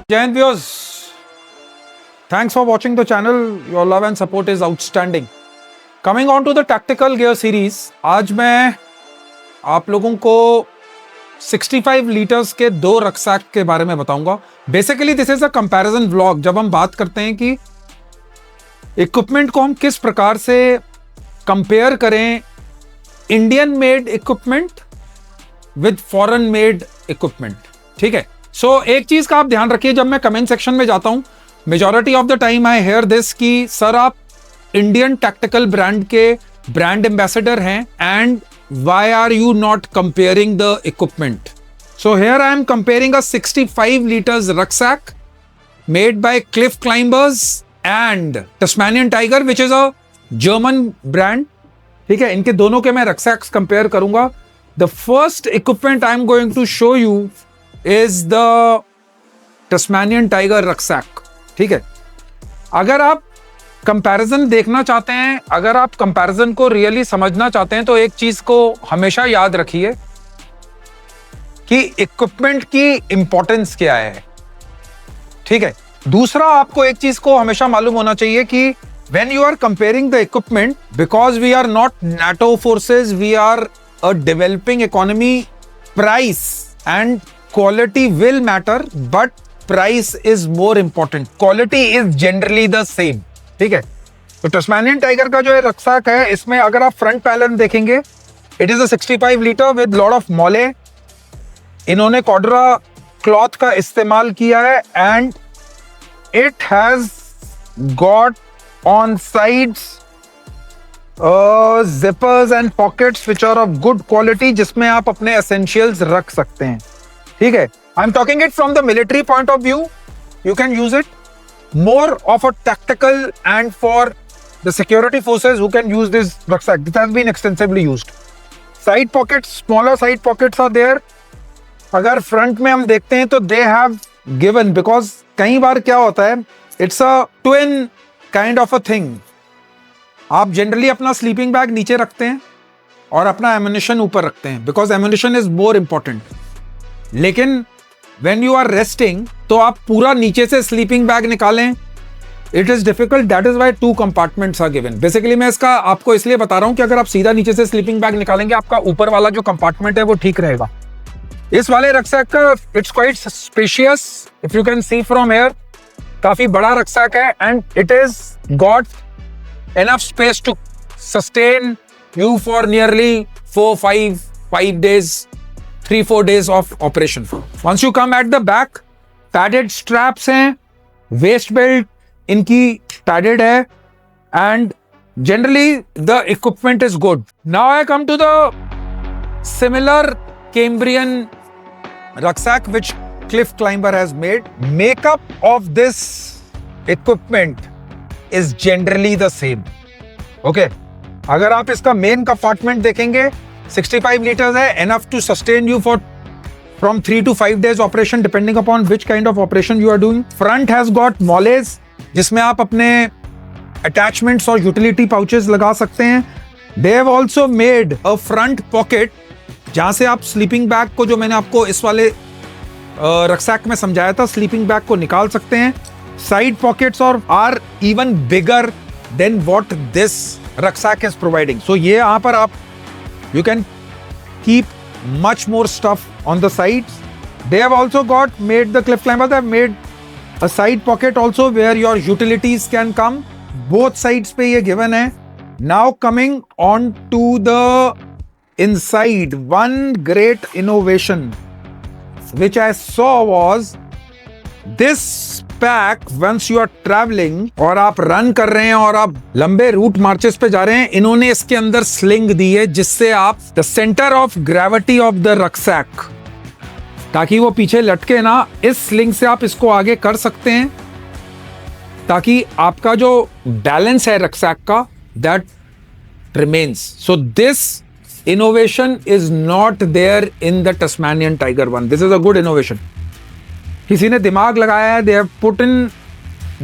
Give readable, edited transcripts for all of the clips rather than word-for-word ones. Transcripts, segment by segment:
Jai Hind viewers, thanks for watching the channel. Your love and support is outstanding. Coming on to the tactical gear series, आज मैं आप लोगों को 65 litres के दो rucksack के बारे में बताऊंगा. Basically this is a comparison vlog. जब हम बात करते हैं कि इक्विपमेंट को हम किस प्रकार से कंपेयर करें, Indian made equipment with foreign made equipment. ठीक है. सो एक चीज का आप ध्यान रखिए, जब मैं कमेंट सेक्शन में जाता हूं, majority of the time I hear this कि सर आप इंडियन टैक्टिकल ब्रांड के ब्रांड एम्बेसडर हैं and why are you not comparing the equipment? So here I am comparing a 65 liters rucksack made by Cliff Climbers and Tasmanian Tiger, which is a German brand. ठीक है, इनके दोनों के मैं rucksacks compare करूंगा. The first equipment I am going to show you is the Tasmanian Tiger rucksack. ठीक है. अगर आप कंपैरिजन देखना चाहते हैं, अगर आप कंपैरिजन को रियली समझना चाहते हैं, तो एक चीज को हमेशा याद रखिए कि इक्विपमेंट की इंपॉर्टेंस क्या है. ठीक है. दूसरा, आपको एक चीज को हमेशा मालूम होना चाहिए कि when you are comparing the equipment, because we are not NATO forces, we are a developing economy, price and quality will matter, but price is more important. Quality is generally the same. ठीक है. तो Tasmanian tiger का जो है रक्साक है, इसमें अगर आप फ्रंट पैनल देखेंगे, it is a 65 litre with lot of molle. इन्होंने कॉड्रा क्लॉथ का इस्तेमाल किया है and it has got on sides zippers and pockets which are of good quality, जिसमें आप अपने एसेंशियल्स रख सकते हैं. ठीक है. I am talking it from the military point of view. You can use it more of a tactical and for the security forces who can use this rucksack. This has been extensively used. Side pockets, smaller side pockets are there. अगर front में हम देखते हैं तो they have given, because कई बार क्या होता है, it's a twin kind of a thing. आप generally अपना sleeping bag नीचे रखते हैं और अपना ammunition ऊपर रखते हैं, because ammunition is more important. लेकिन When you are resting, तो आप पूरा नीचे से स्लीपिंग बैग निकालें. It is difficult. That is why two compartments are given. Basically मैं इसका आपको इसलिए बता रहा हूं कि अगर आप सीधा नीचे से स्लीपिंग बैग निकालेंगे, आपका ऊपर वाला जो कंपार्टमेंट है वो ठीक रहेगा. इस वाले रक्सैक का it's quite spacious. If you can see from here, काफी बड़ा रक्सैक है and it is got enough space to sustain you for nearly 4-5 days. 3-4 days of operation. Once you come at the back, padded straps हैं, waist belt इनकी padded है, and generally the equipment is good. Now I come to the similar Cambrian rucksack which Cliff Climber has made. Makeup of this equipment is generally the same. Okay. अगर आप इसका main compartment देखेंगे, 65 liters है, enough to sustain you for from 3 to 5 days operation, depending upon which kind of operation you are doing. Front has got moles, जिसमें आप अपने attachments और utility pouches लगा सकते हैं. They have also made a front pocket, जहाँ से आप sleeping bag को, जो मैंने आपको इस वाले रक्सैक में समझाया था, sleeping bag को निकाल सकते हैं. Side pockets are even bigger than what this rucksack is providing. So ये यहाँ पर आप you can keep much more stuff on the sides. They have also made the Cliff Climbers have made a side pocket also where your utilities can come. Both sides पे ये given है. Now coming on to the inside, one great innovation which I saw was this pack. Once you are traveling और आप run कर रहे हैं और आप लंबे रूट मार्चेस पे जा रहे हैं, इन्होंने इसके अंदर स्लिंग दी है, जिससे आप the centre of gravity of the rucksack, ताकि वो पीछे लटके ना, इस स्लिंग से आप इसको आगे कर सकते हैं, ताकि आपका जो बैलेंस है रक्सैक का, that remains. So this innovation is not there in the Tasmanian Tiger one. This is a good innovation. किसी ने दिमाग लगाया है. They have put in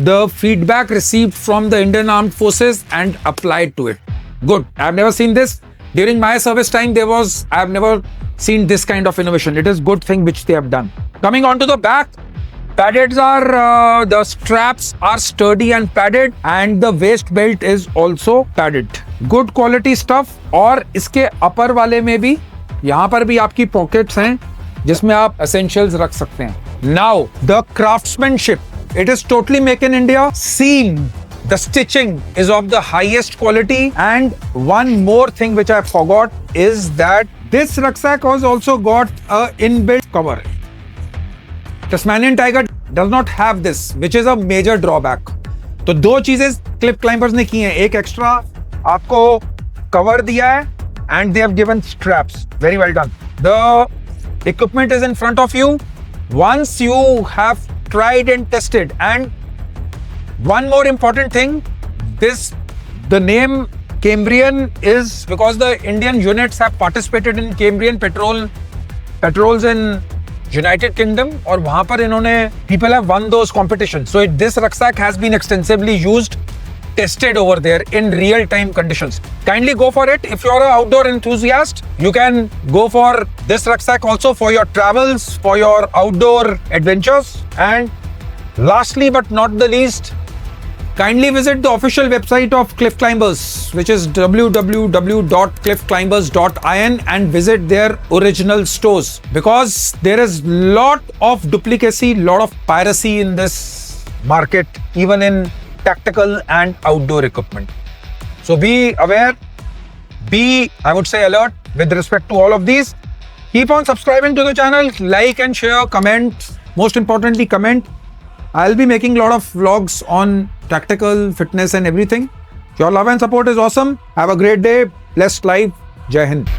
the feedback received from the Indian Armed Forces and applied to it. Good. I have never seen this. During my service time, I have never seen this kind of innovation. It is good thing which they have done. Coming on to the back, Paddeds are the straps are sturdy and padded, and the waist belt is also padded. Good quality stuff. और इसके upper वाले में भी यहाँ पर भी आपकी pockets हैं जिसमें आप essentials रख सकते हैं. Now the craftsmanship, it is totally made in India. Seam, the stitching is of the highest quality. And one more thing which I forgot is that this rucksack has also got a inbuilt cover. Tasmanian Tiger does not have this, which is a major drawback. तो दो चीजें Cliff climbers ने की हैं. एक extra आपको cover दिया है and they have given straps. Very well done. The equipment is in front of you. Once you have tried and tested, and one more important thing, the name Cambrian is because the Indian units have participated in Cambrian patrols in United Kingdom, और वहां पर इन्होंने people have won those competitions. So this rucksack has been extensively used, tested over there in real time conditions. Kindly go for it. If you are an outdoor enthusiast, you can go for this rucksack also for your travels, for your outdoor adventures. And lastly but not the least, kindly visit the official website of Cliff Climbers, which is www.cliffclimbers.in, and visit their original stores, because there is lot of duplicacy, lot of piracy in this market, even in tactical and outdoor equipment. So be aware, I would say, alert with respect to all of these. Keep on subscribing to the channel, like and share, comment. Most importantly, comment. I'll be making a lot of vlogs on tactical, fitness and everything. Your love and support is awesome. Have a great day. Blessed life. Jai Hind.